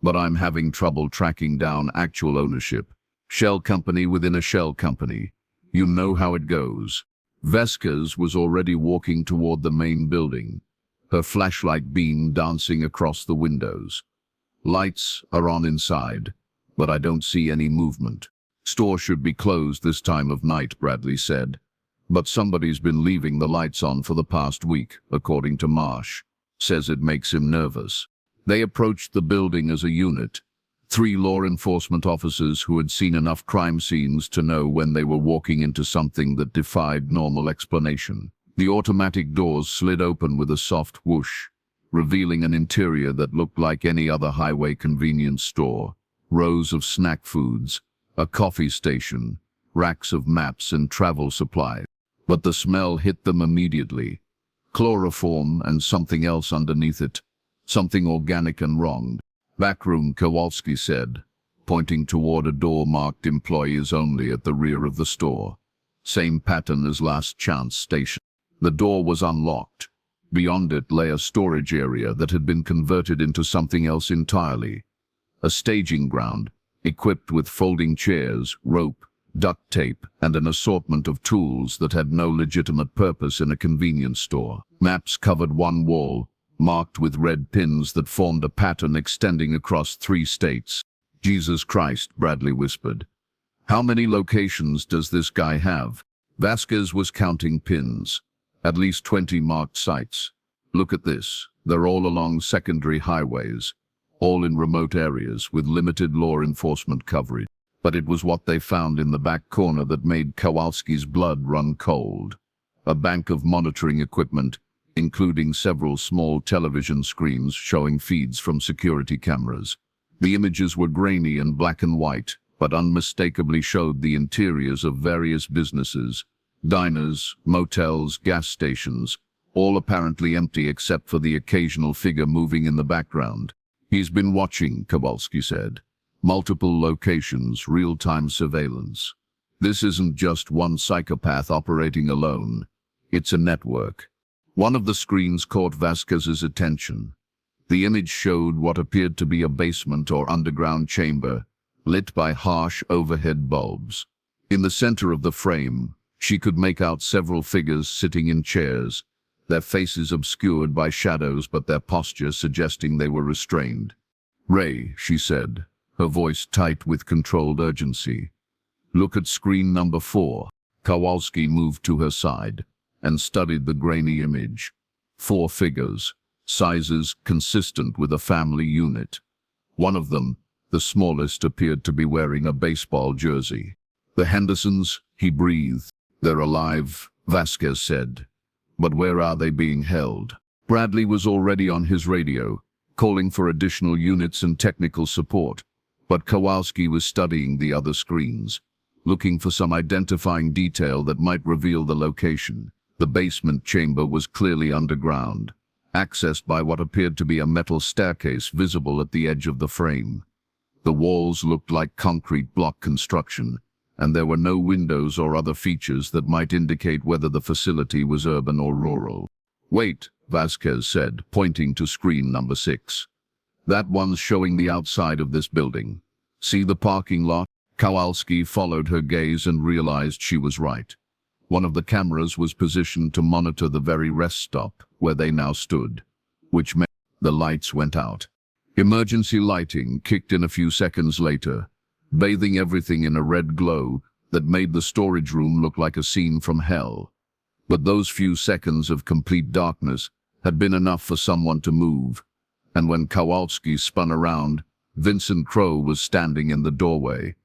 But I'm having trouble tracking down actual ownership. Shell company within a shell company. You know how it goes." Vasquez was already walking toward the main building, her flashlight beam dancing across the windows. "Lights are on inside, but I don't see any movement. Store should be closed this time of night," Bradley said. "But somebody's been leaving the lights on for the past week, according to Marsh. Says it makes him nervous." They approached the building as a unit, 3 law enforcement officers who had seen enough crime scenes to know when they were walking into something that defied normal explanation. The automatic doors slid open with a soft whoosh, revealing an interior that looked like any other highway convenience store. Rows of snack foods, a coffee station, racks of maps and travel supplies. But the smell hit them immediately. Chloroform and something else underneath it. Something organic and wrong. "Backroom," Kowalski said, pointing toward a door marked "Employees Only" at the rear of the store. Same pattern as Last Chance Station. The door was unlocked. Beyond it lay a storage area that had been converted into something else entirely. A staging ground, equipped with folding chairs, rope, duct tape, and an assortment of tools that had no legitimate purpose in a convenience store. Maps covered one wall, marked with red pins that formed a pattern extending across 3 states. "Jesus Christ," Bradley whispered. "How many locations does this guy have?" Vasquez was counting pins. "At least 20 marked sites. Look at this. They're all along secondary highways, all in remote areas with limited law enforcement coverage." But it was what they found in the back corner that made Kowalski's blood run cold. A bank of monitoring equipment, including several small television screens showing feeds from security cameras. The images were grainy and black and white, but unmistakably showed the interiors of various businesses, diners, motels, gas stations, all apparently empty except for the occasional figure moving in the background. "He's been watching," Kowalski said. "Multiple locations, real-time surveillance. This isn't just one psychopath operating alone. It's a network." One of the screens caught Vasquez's attention. The image showed what appeared to be a basement or underground chamber, lit by harsh overhead bulbs. In the center of the frame, she could make out several figures sitting in chairs, their faces obscured by shadows but their posture suggesting they were restrained. "Ray," she said, her voice tight with controlled urgency. "Look at screen number 4. Kowalski moved to her side and studied the grainy image. 4 figures, sizes consistent with a family unit. One of them, the smallest, appeared to be wearing a baseball jersey. "The Hendersons," he breathed. "They're alive," Vasquez said. "But where are they being held?" Bradley was already on his radio, calling for additional units and technical support. But Kowalski was studying the other screens, looking for some identifying detail that might reveal the location. The basement chamber was clearly underground, accessed by what appeared to be a metal staircase visible at the edge of the frame. The walls looked like concrete block construction, and there were no windows or other features that might indicate whether the facility was urban or rural. "Wait," Vasquez said, pointing to screen number 6. "That one's showing the outside of this building. See the parking lot?" Kowalski followed her gaze and realized she was right. One of the cameras was positioned to monitor the very rest stop where they now stood, which meant the lights went out. Emergency lighting kicked in a few seconds later, bathing everything in a red glow that made the storage room look like a scene from hell. But those few seconds of complete darkness had been enough for someone to move, and when Kowalski spun around, Vincent Crowe was standing in the doorway.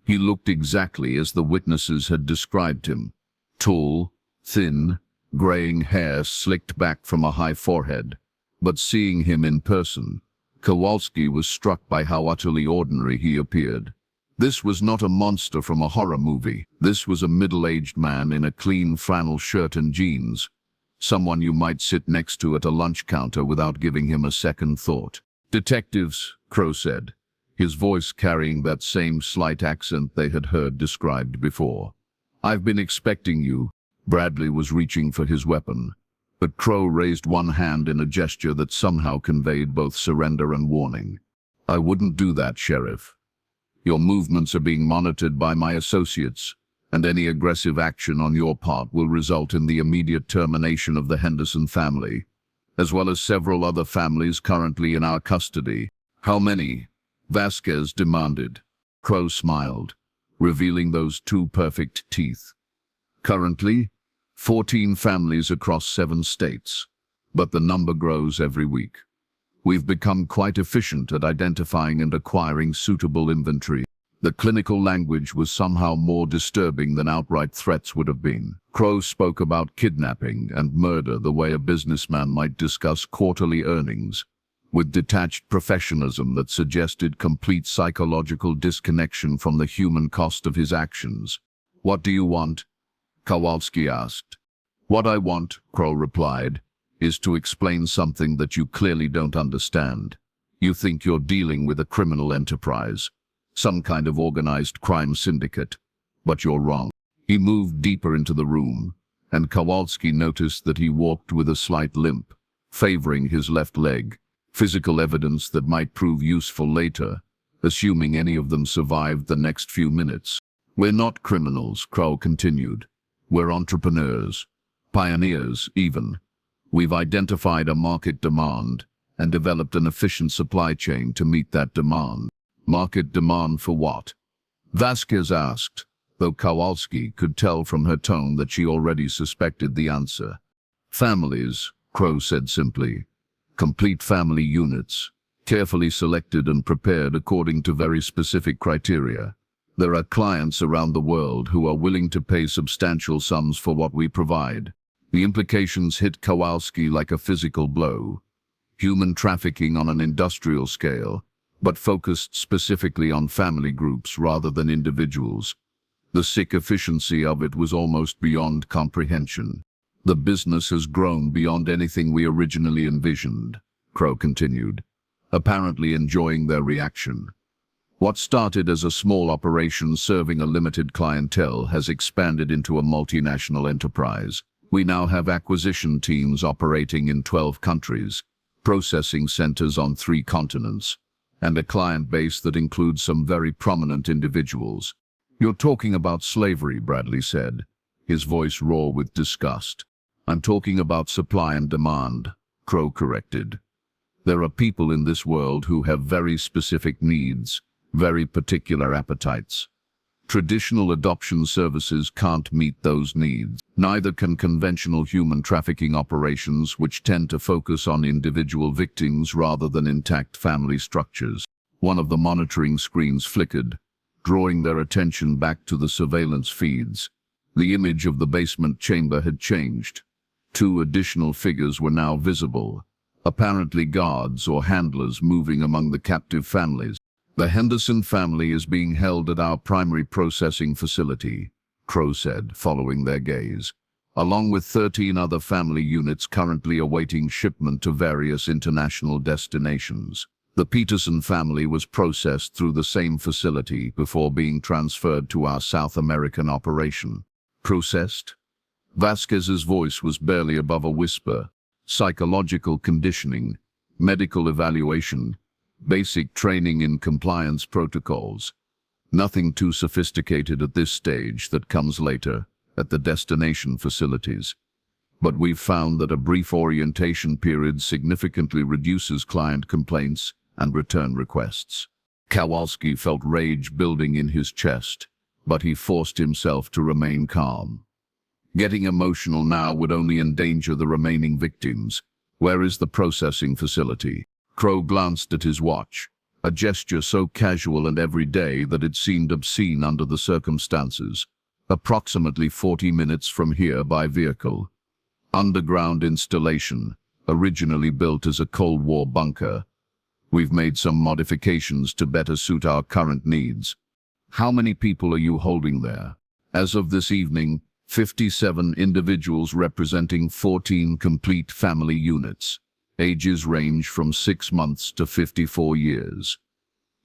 He looked exactly as the witnesses had described him. Tall, thin, graying hair slicked back from a high forehead. But seeing him in person, Kowalski was struck by how utterly ordinary he appeared. This was not a monster from a horror movie. This was a middle-aged man in a clean flannel shirt and jeans. Someone you might sit next to at a lunch counter without giving him a second thought. "Detectives," Crowe said, his voice carrying that same slight accent they had heard described before. "I've been expecting you." Bradley was reaching for his weapon, but Crowe raised one hand in a gesture that somehow conveyed both surrender and warning. "I wouldn't do that, Sheriff. Your movements are being monitored by my associates, and any aggressive action on your part will result in the immediate termination of the Henderson family, as well as several other families currently in our custody." "How many?" Vasquez demanded. Crowe smiled, revealing those 2 perfect teeth. "Currently, 14 families across 7 states, but the number grows every week. We've become quite efficient at identifying and acquiring suitable inventory." The clinical language was somehow more disturbing than outright threats would have been. Crowe spoke about kidnapping and murder the way a businessman might discuss quarterly earnings, with detached professionalism that suggested complete psychological disconnection from the human cost of his actions. "What do you want?" Kowalski asked. "What I want," Crowe replied, "is to explain something that you clearly don't understand. You think you're dealing with a criminal enterprise, some kind of organized crime syndicate, but you're wrong." He moved deeper into the room, and Kowalski noticed that he walked with a slight limp, favoring his left leg, physical evidence that might prove useful later, assuming any of them survived the next few minutes. We're not criminals, Kroll continued. We're entrepreneurs, pioneers even. We've identified a market demand and developed an efficient supply chain to meet that demand. Market demand for what? Vasquez asked, though Kowalski could tell from her tone that she already suspected the answer. Families, Crow said simply. Complete family units, carefully selected and prepared according to very specific criteria. There are clients around the world who are willing to pay substantial sums for what we provide. The implications hit Kowalski like a physical blow. Human trafficking on an industrial scale, but focused specifically on family groups rather than individuals. The sick efficiency of it was almost beyond comprehension. The business has grown beyond anything we originally envisioned, Crow continued, apparently enjoying their reaction. What started as a small operation serving a limited clientele has expanded into a multinational enterprise. We now have acquisition teams operating in 12 countries, processing centers on 3 continents, and a client base that includes some very prominent individuals. You're talking about slavery, Bradley said, his voice raw with disgust. I'm talking about supply and demand, Crow corrected. There are people in this world who have very specific needs, very particular appetites. Traditional adoption services can't meet those needs. Neither can conventional human trafficking operations, which tend to focus on individual victims rather than intact family structures. One of the monitoring screens flickered, drawing their attention back to the surveillance feeds. The image of the basement chamber had changed. 2 additional figures were now visible, apparently guards or handlers moving among the captive families. The Henderson family is being held at our primary processing facility, Crow said, following their gaze, along with 13 other family units currently awaiting shipment to various international destinations. The Peterson family was processed through the same facility before being transferred to our South American operation. Processed? Vasquez's voice was barely above a whisper. Psychological conditioning, medical evaluation, basic training in compliance protocols. Nothing too sophisticated at this stage that comes later, at the destination facilities. But we've found that a brief orientation period significantly reduces client complaints and return requests. Kowalski felt rage building in his chest, but he forced himself to remain calm. Getting emotional now would only endanger the remaining victims. Where is the processing facility? Crow glanced at his watch, a gesture so casual and everyday that it seemed obscene under the circumstances. Approximately 40 minutes from here by vehicle. Underground installation, originally built as a Cold War bunker. We've made some modifications to better suit our current needs. How many people are you holding there? As of this evening, 57 individuals representing 14 complete family units. Ages range from 6 months to 54 years.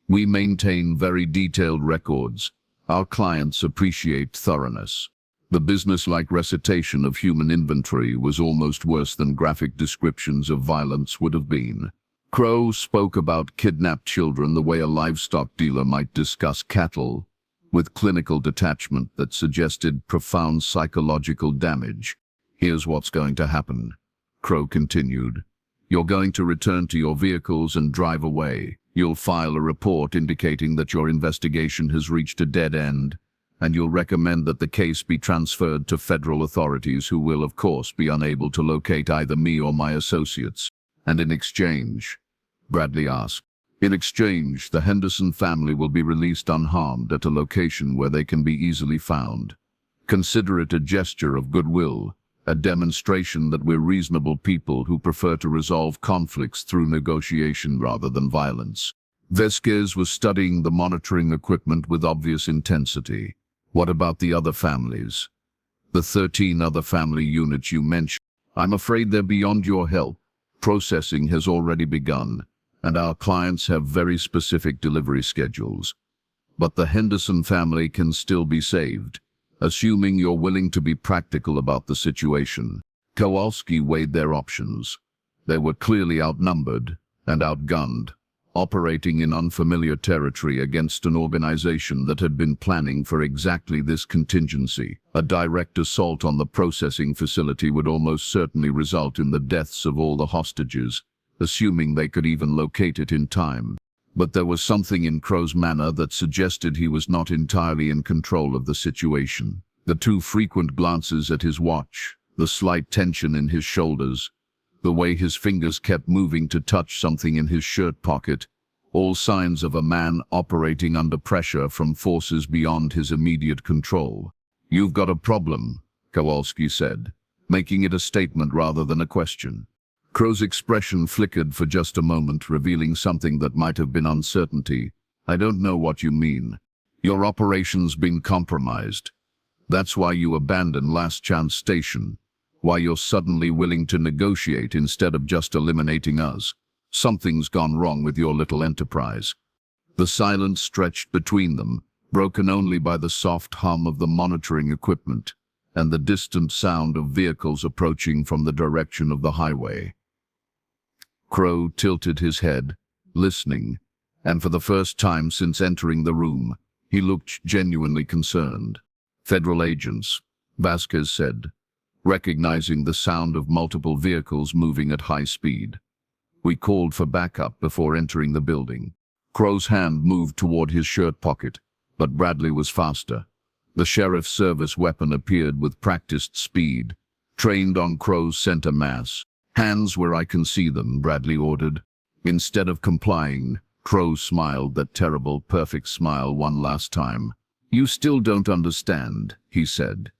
We maintain very detailed records. Our clients appreciate thoroughness. The business-like recitation of human inventory was almost worse than graphic descriptions of violence would have been. Crow spoke about kidnapped children the way a livestock dealer might discuss cattle, with clinical detachment that suggested profound psychological damage. Here's what's going to happen, Crow continued. You're going to return to your vehicles and drive away. You'll file a report indicating that your investigation has reached a dead end, and you'll recommend that the case be transferred to federal authorities who will, of course, be unable to locate either me or my associates. And in exchange, Bradley asked, in exchange, the Henderson family will be released unharmed at a location where they can be easily found. Consider it a gesture of goodwill, a demonstration that we're reasonable people who prefer to resolve conflicts through negotiation rather than violence. Vasquez was studying the monitoring equipment with obvious intensity. What about the other families? The 13 other family units you mentioned? I'm afraid they're beyond your help. Processing has already begun, and our clients have very specific delivery schedules. But the Henderson family can still be saved, assuming you're willing to be practical about the situation. Kowalski weighed their options. They were clearly outnumbered and outgunned. operating in unfamiliar territory against an organization that had been planning for exactly this contingency. A direct assault on the processing facility would almost certainly result in the deaths of all the hostages, assuming they could even locate it in time. But there was something in Crow's manner that suggested he was not entirely in control of the situation. The too frequent glances at his watch, the slight tension in his shoulders, the way his fingers kept moving to touch something in his shirt pocket, all signs of a man operating under pressure from forces beyond his immediate control. "You've got a problem," Kowalski said, making it a statement rather than a question. Crow's expression flickered for just a moment, revealing something that might have been uncertainty. "I don't know what you mean. Your operation's been compromised. That's why you abandoned Last Chance Station. Why you're suddenly willing to negotiate instead of just eliminating us. Something's gone wrong with your little enterprise." The silence stretched between them, broken only by the soft hum of the monitoring equipment and the distant sound of vehicles approaching from the direction of the highway. Crow tilted his head, listening, and for the first time since entering the room, he looked genuinely concerned. "Federal agents," Vasquez said, recognizing the sound of multiple vehicles moving at high speed. "We called for backup before entering the building." Crow's hand moved toward his shirt pocket, but Bradley was faster. The sheriff's service weapon appeared with practiced speed, trained on Crow's center mass. "Hands where I can see them," Bradley ordered. Instead of complying, Crow smiled that terrible, perfect smile one last time. "You still don't understand," he said.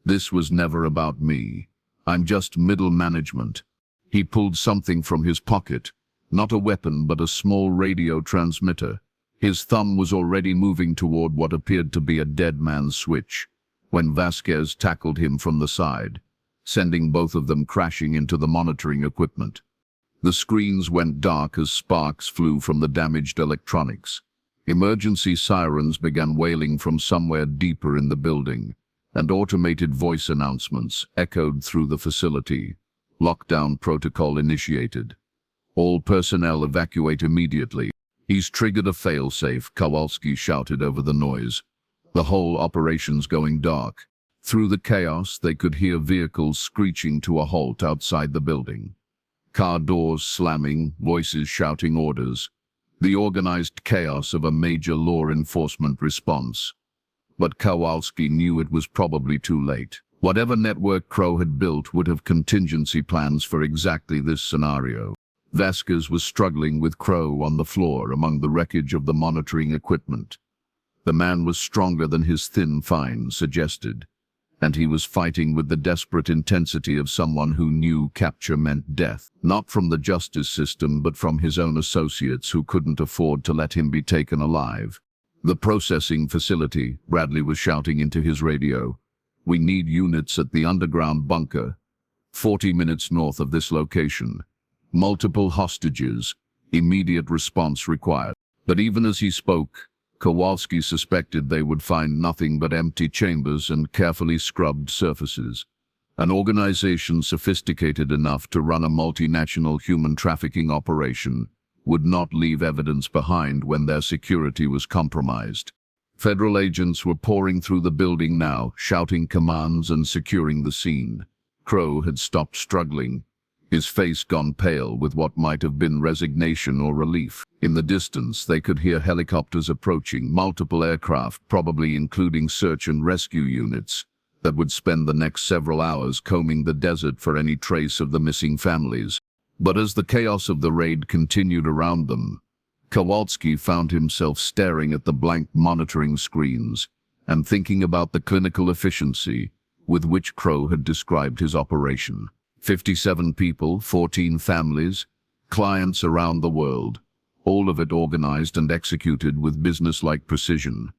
"This was never about me. I'm just middle management." He pulled something from his pocket, not a weapon but a small radio transmitter. His thumb was already moving toward what appeared to be a dead man's switch, when Vasquez tackled him from the side, sending both of them crashing into the monitoring equipment. The screens went dark as sparks flew from the damaged electronics. Emergency sirens began wailing from somewhere deeper in the building, and automated voice announcements echoed through the facility. "Lockdown protocol initiated. All personnel evacuate immediately." "He's triggered a failsafe," Kowalski shouted over the noise. "The whole operation's going dark." Through the chaos, they could hear vehicles screeching to a halt outside the building. Car doors slamming, voices shouting orders. The organized chaos of a major law enforcement response. But Kowalski knew it was probably too late. Whatever network Crow had built would have contingency plans for exactly this scenario. Vasquez was struggling with Crow on the floor among the wreckage of the monitoring equipment. The man was stronger than his thin find suggested, and he was fighting with the desperate intensity of someone who knew capture meant death, not from the justice system but from his own associates who couldn't afford to let him be taken alive. "The processing facility," Bradley was shouting into his radio. "We need units at the underground bunker, 40 minutes north of this location. Multiple hostages. Immediate response required." But even as he spoke, Kowalski suspected they would find nothing but empty chambers and carefully scrubbed surfaces. An organization sophisticated enough to run a multinational human trafficking operation would not leave evidence behind when their security was compromised. Federal agents were pouring through the building now, shouting commands and securing the scene. Crow had stopped struggling, his face gone pale with what might have been resignation or relief. In the distance, they could hear helicopters approaching, multiple aircraft, probably including search and rescue units, that would spend the next several hours combing the desert for any trace of the missing families. But as the chaos of the raid continued around them, Kowalski found himself staring at the blank monitoring screens and thinking about the clinical efficiency with which Crow had described his operation. 57 people, 14 families, clients around the world, all of it organized and executed with business-like precision.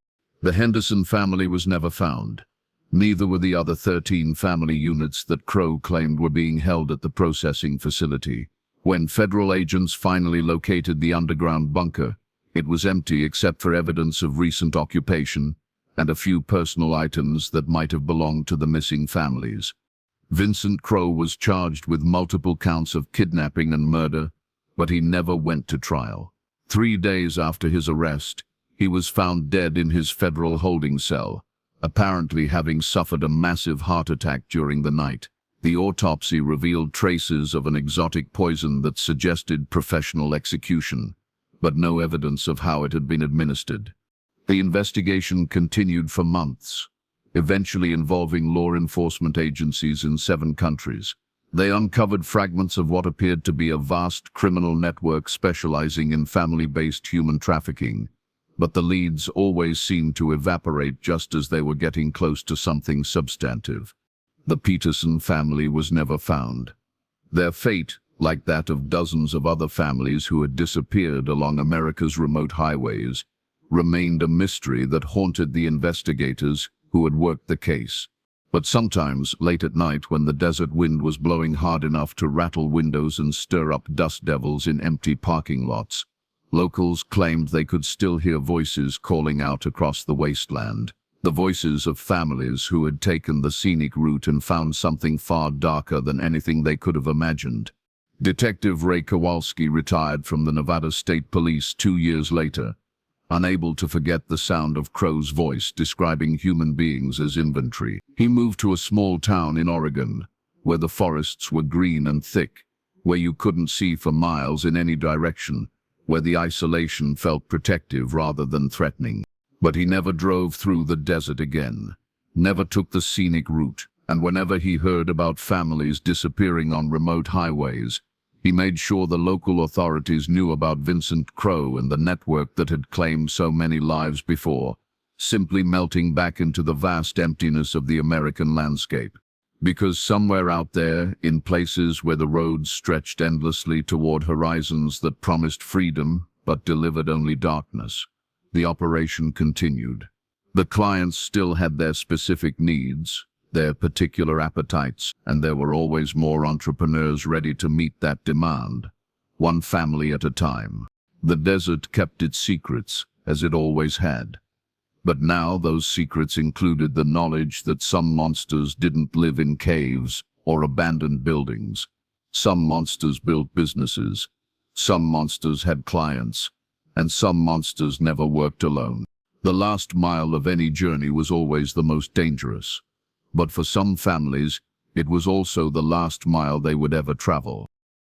The Henderson family was never found. Neither were the other 13 family units that Crow claimed were being held at the processing facility. When federal agents finally located the underground bunker, it was empty except for evidence of recent occupation and a few personal items that might have belonged to the missing families. Vincent Crow was charged with multiple counts of kidnapping and murder, but he never went to trial. 3 days after his arrest, he was found dead in his federal holding cell, apparently having suffered a massive heart attack during the night. The autopsy revealed traces of an exotic poison that suggested professional execution, but no evidence of how it had been administered. The investigation continued for months, eventually involving law enforcement agencies in 7 countries. They uncovered fragments of what appeared to be a vast criminal network specializing in family-based human trafficking, but the leads always seemed to evaporate just as they were getting close to something substantive. The Peterson family was never found. Their fate, like that of dozens of other families who had disappeared along America's remote highways, remained a mystery that haunted the investigators who had worked the case. But sometimes, late at night when the desert wind was blowing hard enough to rattle windows and stir up dust devils in empty parking lots, locals claimed they could still hear voices calling out across the wasteland. The voices of families who had taken the scenic route and found something far darker than anything they could have imagined. Detective Ray Kowalski retired from the Nevada State Police 2 years later, unable to forget the sound of Crow's voice describing human beings as inventory. He moved to a small town in Oregon, where the forests were green and thick, where you couldn't see for miles in any direction, where the isolation felt protective rather than threatening. But he never drove through the desert again, never took the scenic route, and whenever he heard about families disappearing on remote highways, he made sure the local authorities knew about Vincent Crow and the network that had claimed so many lives before, simply melting back into the vast emptiness of the American landscape. Because somewhere out there, in places where the roads stretched endlessly toward horizons that promised freedom but delivered only darkness, the operation continued. The clients still had their specific needs, their particular appetites, and there were always more entrepreneurs ready to meet that demand, one family at a time. The desert kept its secrets, as it always had. But now those secrets included the knowledge that some monsters didn't live in caves or abandoned buildings. Some monsters built businesses, some monsters had clients, and some monsters never worked alone. The last mile of any journey was always the most dangerous. But for some families, it was also the last mile they would ever travel.